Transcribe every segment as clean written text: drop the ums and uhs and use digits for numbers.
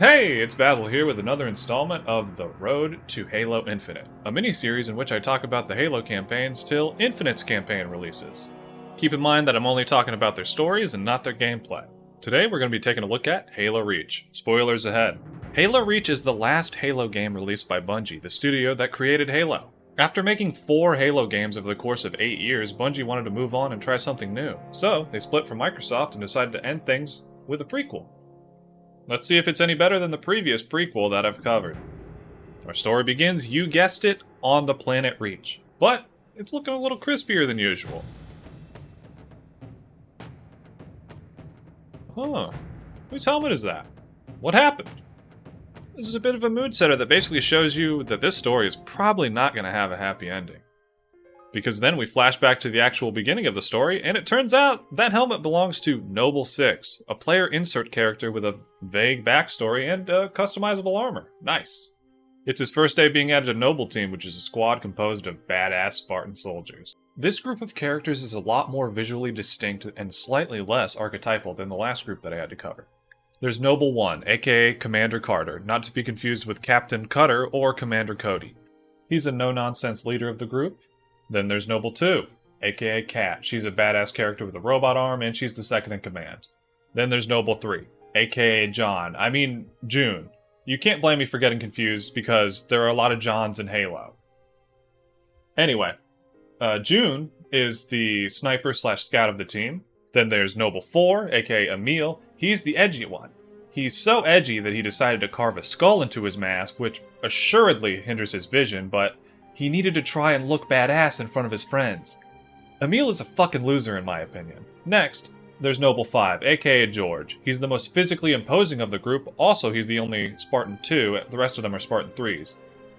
Hey, it's Basil here with another installment of The Road to Halo Infinite, a mini-series in which I talk about the Halo campaigns till Infinite's campaign releases. Keep in mind that I'm only talking about their stories and not their gameplay. Today we're going to be taking a look at Halo Reach. Spoilers ahead. Halo Reach is the last Halo game released by Bungie, the studio that created Halo. After making 4 Halo games over the course of 8 years, Bungie wanted to move on and try something new. So, they split from Microsoft and decided to end things with a prequel. Let's see if it's any better than the previous prequel that I've covered. Our story begins, you guessed it, on the planet Reach. But it's looking a little crispier than usual. Huh. Whose helmet is that? What happened? This is a bit of a mood setter that basically shows you that this story is probably not going to have a happy ending. Because then we flash back to the actual beginning of the story, and it turns out that helmet belongs to Noble 6, a player insert character with a vague backstory and customizable armor. Nice. It's his first day being added to Noble Team, which is a squad composed of badass Spartan soldiers. This group of characters is a lot more visually distinct and slightly less archetypal than the last group that I had to cover. There's Noble 1, aka Commander Carter, not to be confused with Captain Cutter or Commander Cody. He's a no-nonsense leader of the group. Then there's Noble 2, aka Kat. She's a badass character with a robot arm, and she's the second in command. Then there's Noble 3, aka June. You can't blame me for getting confused, because there are a lot of Johns in Halo. Anyway, June is the sniper/scout of the team. Then there's Noble 4, aka Emil. He's the edgy one. He's so edgy that he decided to carve a skull into his mask, which assuredly hinders his vision, but he needed to try and look badass in front of his friends. Emil is a fucking loser in my opinion. Next, there's Noble 5, aka George. He's the most physically imposing of the group, also he's the only Spartan 2, the rest of them are Spartan 3s.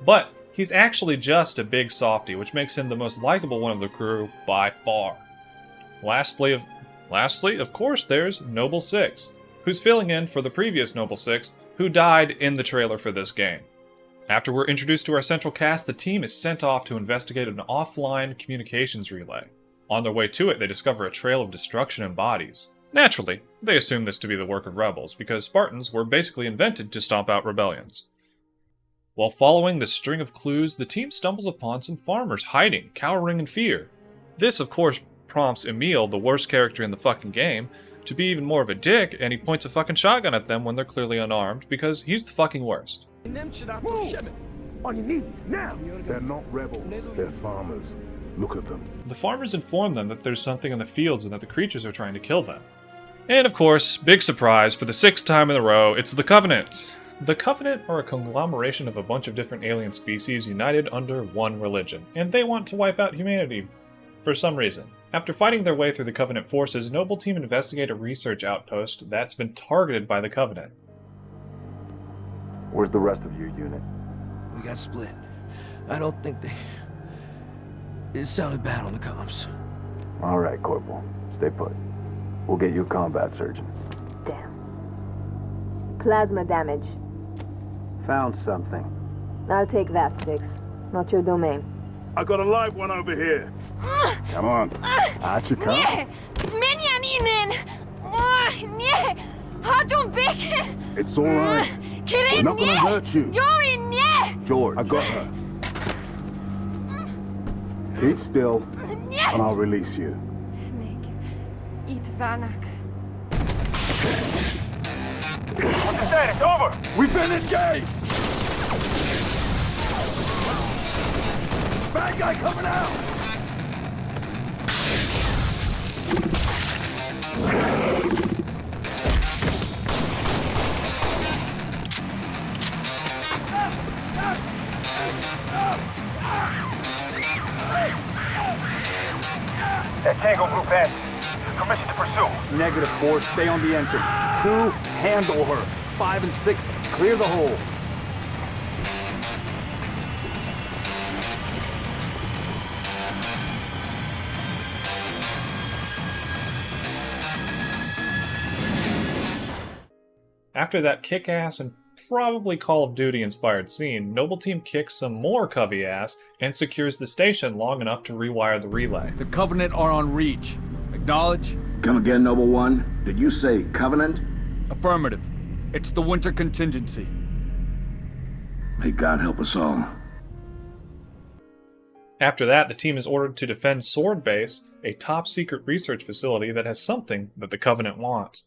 But he's actually just a big softy, which makes him the most likable one of the crew by far. Lastly, of course, there's Noble 6, who's filling in for the previous Noble 6, who died in the trailer for this game. After we're introduced to our central cast, the team is sent off to investigate an offline communications relay. On their way to it, they discover a trail of destruction and bodies. Naturally, they assume this to be the work of rebels, because Spartans were basically invented to stomp out rebellions. While following this string of clues, the team stumbles upon some farmers hiding, cowering in fear. This, of course, prompts Emil, the worst character in the fucking game, to be even more of a dick, and he points a fucking shotgun at them when they're clearly unarmed, because he's the fucking worst. Move. On your knees, now! They're not rebels, they're farmers. Look at them. The farmers inform them that there's something in the fields and that the creatures are trying to kill them. And of course, big surprise, for the 6th time in a row, it's the Covenant. The Covenant are a conglomeration of a bunch of different alien species united under one religion, and they want to wipe out humanity for some reason. After fighting their way through the Covenant forces, Noble Team investigate a research outpost that's been targeted by the Covenant. Where's the rest of your unit? We got split. I don't think they... It sounded bad on the comms. All right, Corporal. Stay put. We'll get you a combat surgeon. Damn. Plasma damage. Found something. I'll take that, 6. Not your domain. I got a live one over here. Come on. Out you come. Nie! Menianinen! Nie! Chodź biegnie! It's all right. We're not gonna hurt you. Joey, nie! George. I got her. Keep still, and I'll release you. Meg, eat vanak. What's the status? Over! We've been engaged! Bad guy coming out! That Tango group has permission to pursue. -4, stay on the entrance. 2, handle her. 5 and 6, clear the hole. After that kick-ass and probably Call of Duty inspired scene, Noble Team kicks some more Covey ass and secures the station long enough to rewire the relay. The Covenant are on Reach. Acknowledge? Come again, Noble One. Did you say Covenant? Affirmative. It's the winter contingency. May God help us all. After that, the team is ordered to defend Sword Base, a top-secret research facility that has something that the Covenant wants.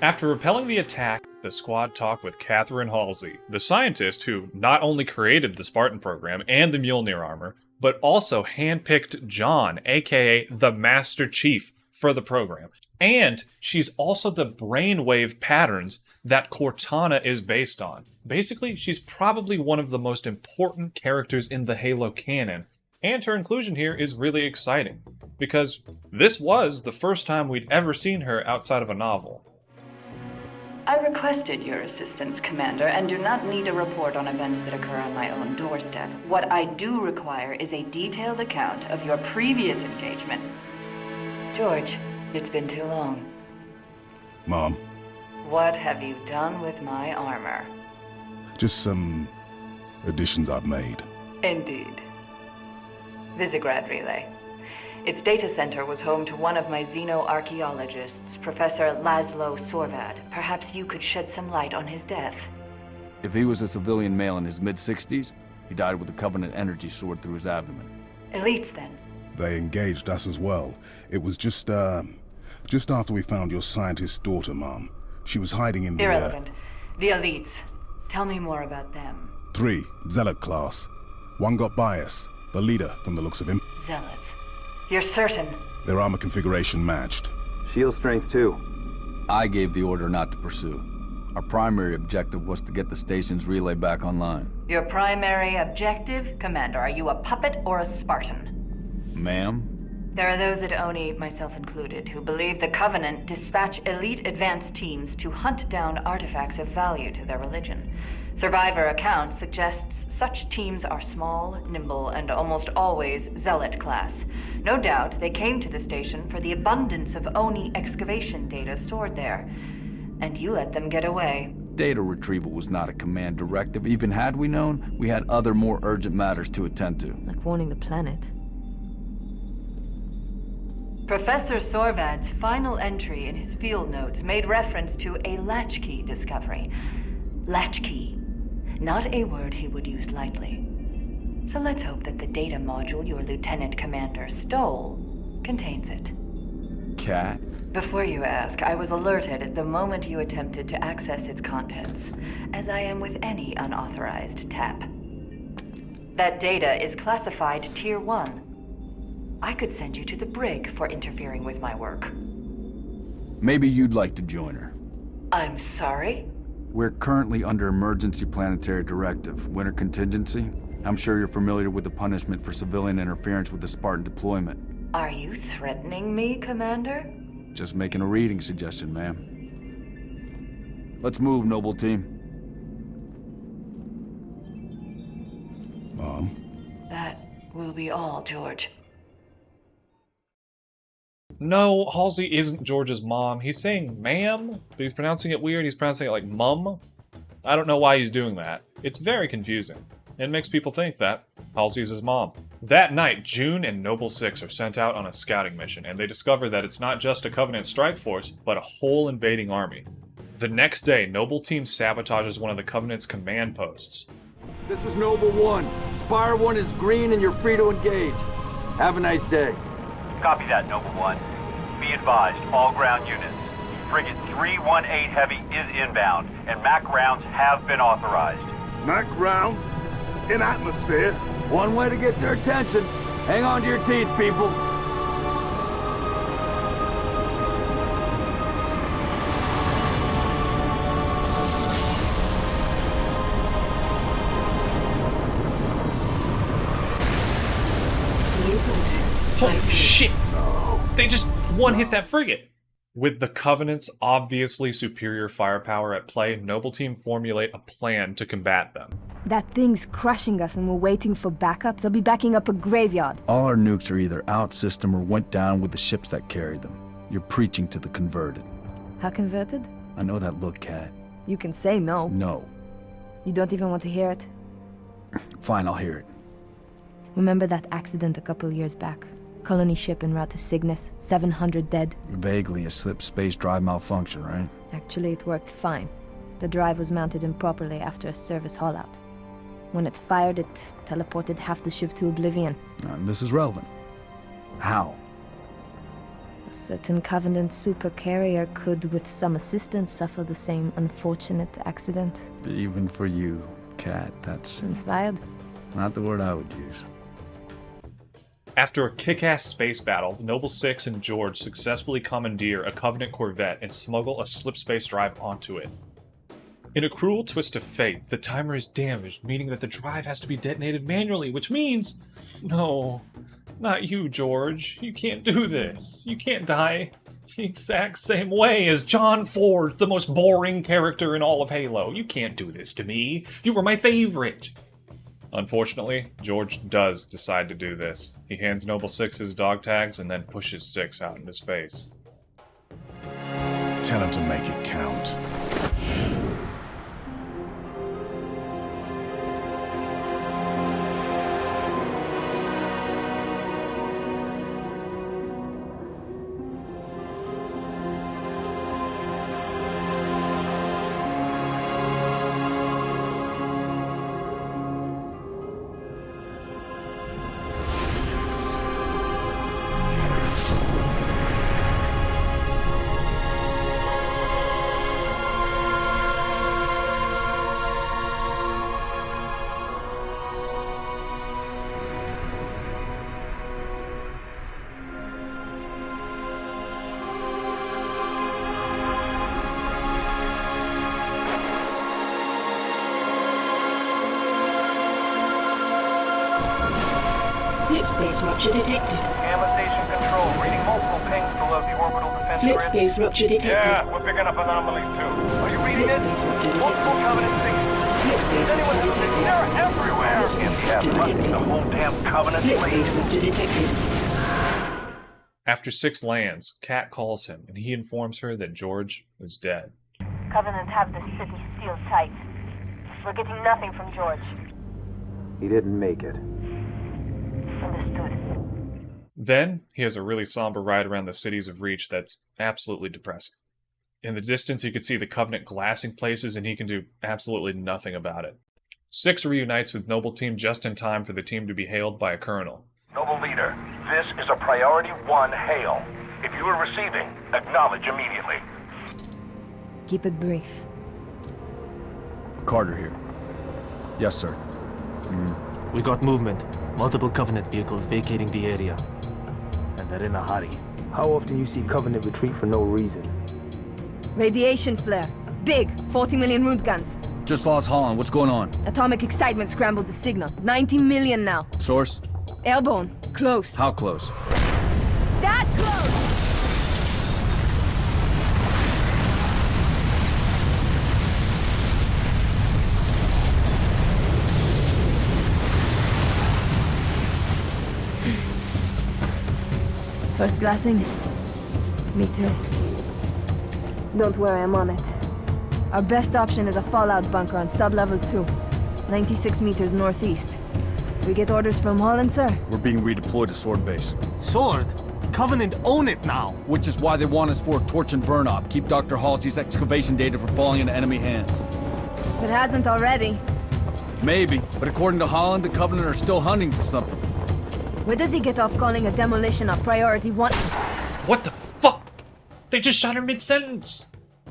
After repelling the attack, the squad talked with Catherine Halsey, the scientist who not only created the Spartan program and the Mjolnir armor, but also handpicked John, aka the Master Chief, for the program. And she's also the brainwave patterns that Cortana is based on. Basically, she's probably one of the most important characters in the Halo canon, and her inclusion here is really exciting, because this was the first time we'd ever seen her outside of a novel. I requested your assistance, Commander, and do not need a report on events that occur on my own doorstep. What I do require is a detailed account of your previous engagement. George, it's been too long. Mom, What have you done with my armor? just some additions I've made. Indeed. Visegrad Relay. Its data center was home to one of my xenoarchaeologists, Professor Laszlo Sorvad. Perhaps you could shed some light on his death. If he was a civilian male in his mid-60s, he died with a Covenant energy sword through his abdomen. Elites, then. They engaged us as well. It was just after we found your scientist's daughter, Mom. She was hiding in the... Irrelevant. The Elites. Tell me more about them. 3, Zealot class. One got by us. The leader, from the looks of him. Zealots. You're certain? Their armor configuration matched. Shield strength, too. I gave the order not to pursue. Our primary objective was to get the station's relay back online. Your primary objective? Commander, are you a puppet or a Spartan? Ma'am? There are those at ONI, myself included, who believe the Covenant dispatch elite advanced teams to hunt down artifacts of value to their religion. Survivor accounts suggests such teams are small, nimble, and almost always Zealot class. No doubt they came to the station for the abundance of ONI excavation data stored there. And you let them get away. Data retrieval was not a command directive. Even had we known, we had other more urgent matters to attend to. Like warning the planet. Professor Sorvad's final entry in his field notes made reference to a latchkey discovery. Latchkey. Not a word he would use lightly. So let's hope that the data module your Lieutenant Commander stole contains it. Cat? Before you ask, I was alerted the moment you attempted to access its contents, as I am with any unauthorized tap. That data is classified Tier 1. I could send you to the brig for interfering with my work. Maybe you'd like to join her. I'm sorry? We're currently under emergency planetary directive, winter contingency. I'm sure you're familiar with the punishment for civilian interference with the Spartan deployment. Are you threatening me, Commander? Just making a reading suggestion, ma'am. Let's move, noble team. Mom? That will be all, George. No, Halsey isn't George's mom. He's saying ma'am, but he's pronouncing it weird. He's pronouncing it like mum. I don't know why he's doing that. It's very confusing. It makes people think that Halsey's his mom. That night, June and Noble 6 are sent out on a scouting mission, and they discover that it's not just a Covenant strike force, but a whole invading army. The next day, Noble Team sabotages one of the Covenant's command posts. This is Noble 1. Spire 1 is green and you're free to engage. Have a nice day. Copy that, Noble 1. Be advised, all ground units. Frigate 318 Heavy is inbound, and MAC rounds have been authorized. Mac rounds? In atmosphere? One way to get their attention. Hang on to your teeth, people. Holy shit! They just one-hit that frigate! With the Covenant's obviously superior firepower at play, Noble Team formulate a plan to combat them. That thing's crushing us and we're waiting for backup. They'll be backing up a graveyard. All our nukes are either out system or went down with the ships that carried them. You're preaching to the converted. How converted? I know that look, Cat. You can say no. No. You don't even want to hear it? Fine, I'll hear it. Remember that accident a couple years back? Colony ship en route to Cygnus. 700 dead. Vaguely a slip space drive malfunction, right? Actually, it worked fine. The drive was mounted improperly after a service haul-out. When it fired, it teleported half the ship to oblivion. This is relevant. How? A certain Covenant supercarrier could, with some assistance, suffer the same unfortunate accident. Even for you, Cat, that's Inspired? not the word I would use. After a kick-ass space battle, Noble Six and George successfully commandeer a Covenant Corvette and smuggle a slip space drive onto it. In a cruel twist of fate, the timer is damaged, meaning that the drive has to be detonated manually, which means... No, not you, George. You can't do this. You can't die the exact same way as John Ford, the most boring character in all of Halo. You can't do this to me. You were my favorite. Unfortunately, George does decide to do this. He hands Noble Six his dog tags and then pushes Six out into space. Tell him to make it count. Slip space rupture detected. Gamma station control, reading multiple pings below the orbital defense Slip grid. space rupture detected. Yeah, we're picking up anomalies too. Are you reading Slip it? space rupture Multiple detected. Covenant signals. Slip space Is anyone rupture listening? detected. They're everywhere! Slip space Yeah, rupture must be the detected. whole damn Covenant Slip fleet. space rupture detected. After Six lands, Kat calls him, and he informs her that George is dead. Covenant have the city sealed tight. We're getting nothing from George. He didn't make it. Understood. Then, he has a really somber ride around the cities of Reach that's absolutely depressing. In the distance, you can see the Covenant glassing places, and he can do absolutely nothing about it. Six reunites with Noble Team just in time for the team to be hailed by a colonel. Noble Leader, this is a Priority 1 hail. If you are receiving, acknowledge immediately. Keep it brief. Carter here. Yes, sir. We got movement. Multiple Covenant vehicles vacating the area. And they're in a hurry. How often you see Covenant retreat for no reason? Radiation flare. Big. 40 million root guns. Just lost Holland. What's going on? Atomic excitement scrambled the signal. 90 million now. Source? Airborne. Close. How close? That close! First glassing? Me too. Don't worry, I'm on it. Our best option is a fallout bunker on sub-level 2. 96 meters northeast. We get orders from Holland, sir? We're being redeployed to Sword Base. Sword? Covenant own it now! Which is why they want us for a torch and burn op. Keep Dr. Halsey's excavation data from falling into enemy hands. If it hasn't already. Maybe, but according to Holland, the Covenant are still hunting for something. Where does he get off calling a demolition a priority 1? What the fuck? They just shot her mid-sentence!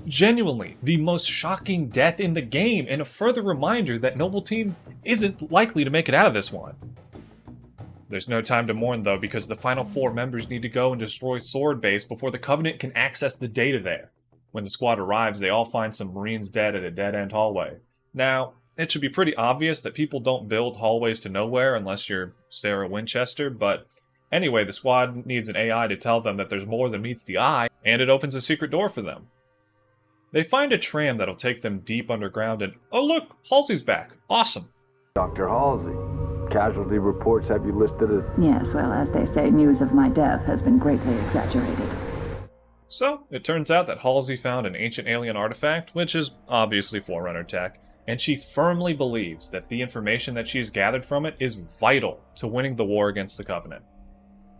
Genuinely, the most shocking death in the game, and a further reminder that Noble Team isn't likely to make it out of this one. There's no time to mourn though, because the final 4 members need to go and destroy Sword Base before the Covenant can access the data there. When the squad arrives, they all find some Marines dead at a dead-end hallway. Now, it should be pretty obvious that people don't build hallways to nowhere unless you're Sarah Winchester, but anyway, the squad needs an AI to tell them that there's more than meets the eye, and it opens a secret door for them. They find a tram that'll take them deep underground and, oh look, Halsey's back. Awesome. Dr. Halsey, casualty reports have you listed as... Yes, well, as they say, news of my death has been greatly exaggerated. So, it turns out that Halsey found an ancient alien artifact, which is obviously Forerunner tech, and she firmly believes that the information that she's gathered from it is vital to winning the war against the Covenant.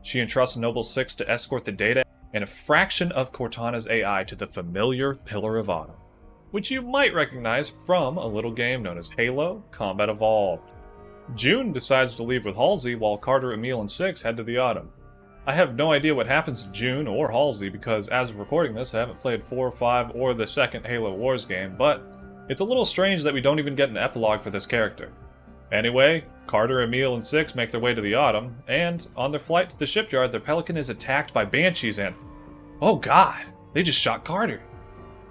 She entrusts Noble 6 to escort the data and a fraction of Cortana's AI to the familiar Pillar of Autumn, which you might recognize from a little game known as Halo Combat Evolved. June decides to leave with Halsey while Carter, Emil, and Six head to the Autumn. I have no idea what happens to June or Halsey because as of recording this I haven't played 4 or 5 or the second Halo Wars game, but it's a little strange that we don't even get an epilogue for this character. Anyway, Carter, Emil, and Six make their way to the Autumn, and on their flight to the shipyard, their Pelican is attacked by Banshees and... oh god, they just shot Carter.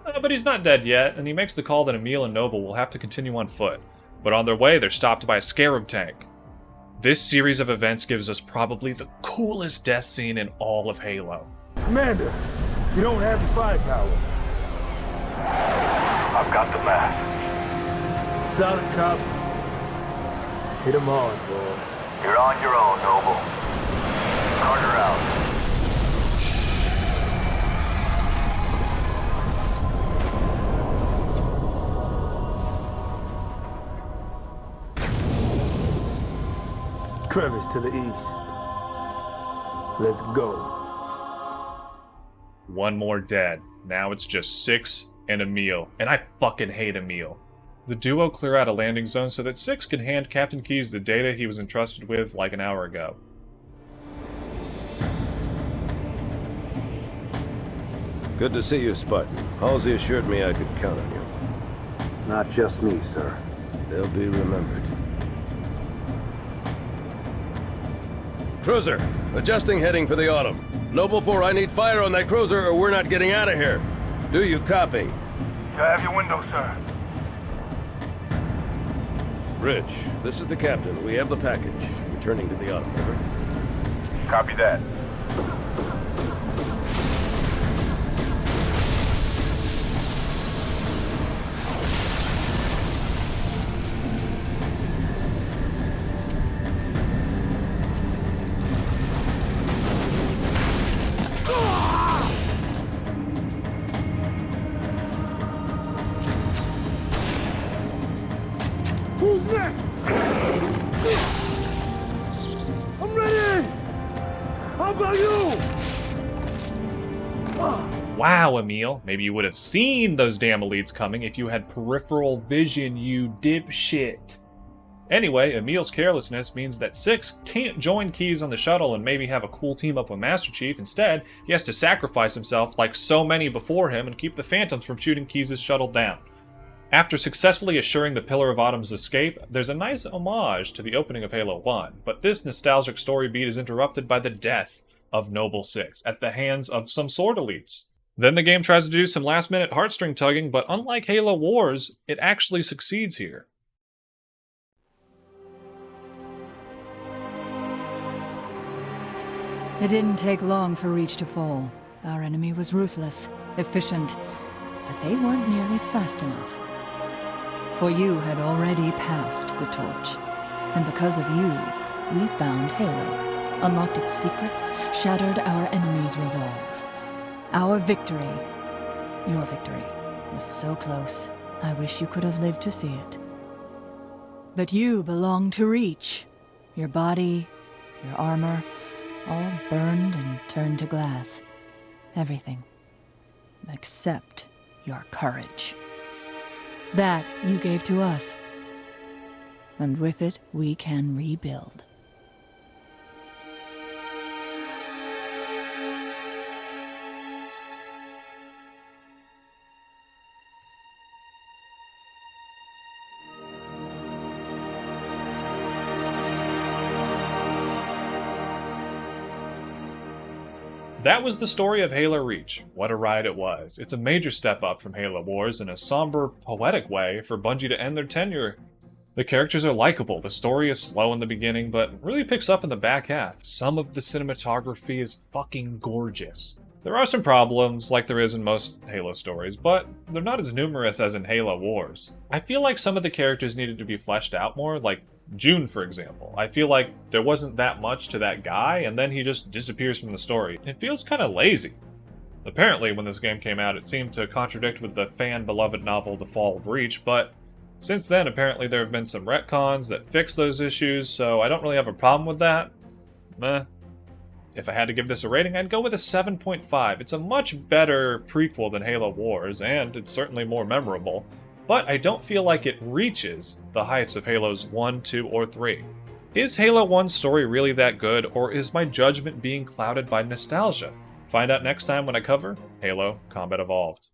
But he's not dead yet, and he makes the call that Emil and Noble will have to continue on foot. But on their way, they're stopped by a Scarab tank. This series of events gives us probably the coolest death scene in all of Halo. Commander, you don't have the firepower. I've got the math. Solid copy. Hit 'em hard, boys. You're on your own, Noble. Carter out. Crevice to the east. Let's go. One more dead. Now it's just Six and Emil, and I fucking hate Emil. The duo clear out a landing zone so that Six can hand Captain Keyes the data he was entrusted with like an hour ago. Good to see you, Spartan. Halsey assured me I could count on you. Not just me, sir. They'll be remembered. Cruiser, adjusting heading for the Autumn. Noble 4, I need fire on that cruiser or we're not getting out of here. Do you copy? I have your window, sir. Rich, this is the captain. We have the package. Returning to the Autumn, over. Copy that. Who's next? I'm ready! How about you? Wow, Emil. Maybe you would have seen those damn elites coming if you had peripheral vision, you dipshit. Anyway, Emil's carelessness means that Six can't join Keyes on the shuttle and maybe have a cool team up with Master Chief. Instead, he has to sacrifice himself like so many before him and keep the Phantoms from shooting Keyes' shuttle down. After successfully assuring the Pillar of Autumn's escape, there's a nice homage to the opening of Halo 1, but this nostalgic story beat is interrupted by the death of Noble 6 at the hands of some sword elites. Then the game tries to do some last-minute heartstring tugging, but unlike Halo Wars, it actually succeeds here. It didn't take long for Reach to fall. Our enemy was ruthless, efficient, but they weren't nearly fast enough. For you had already passed the torch, and because of you, we found Halo, unlocked its secrets, shattered our enemy's resolve. Our victory, your victory, was so close. I wish you could have lived to see it. But you belong to Reach. Your body, your armor, all burned and turned to glass. Everything. Except your courage. That you gave to us. And with it, we can rebuild. That was the story of Halo Reach. What a ride it was. It's a major step up from Halo Wars in a somber, poetic way for Bungie to end their tenure. The characters are likable, the story is slow in the beginning, but really picks up in the back half. Some of the cinematography is fucking gorgeous. There are some problems, like there is in most Halo stories, but they're not as numerous as in Halo Wars. I feel like some of the characters needed to be fleshed out more, like June, for example. I feel like there wasn't that much to that guy, and then he just disappears from the story. It feels kind of lazy. Apparently, when this game came out, it seemed to contradict with the fan-beloved novel The Fall of Reach, but since then, apparently there have been some retcons that fix those issues, so I don't really have a problem with that. Meh. If I had to give this a rating, I'd go with a 7.5. It's a much better prequel than Halo Wars, and it's certainly more memorable, but I don't feel like it reaches the heights of Halos 1, 2, or 3. Is Halo 1's story really that good, or is my judgment being clouded by nostalgia? Find out next time when I cover Halo Combat Evolved.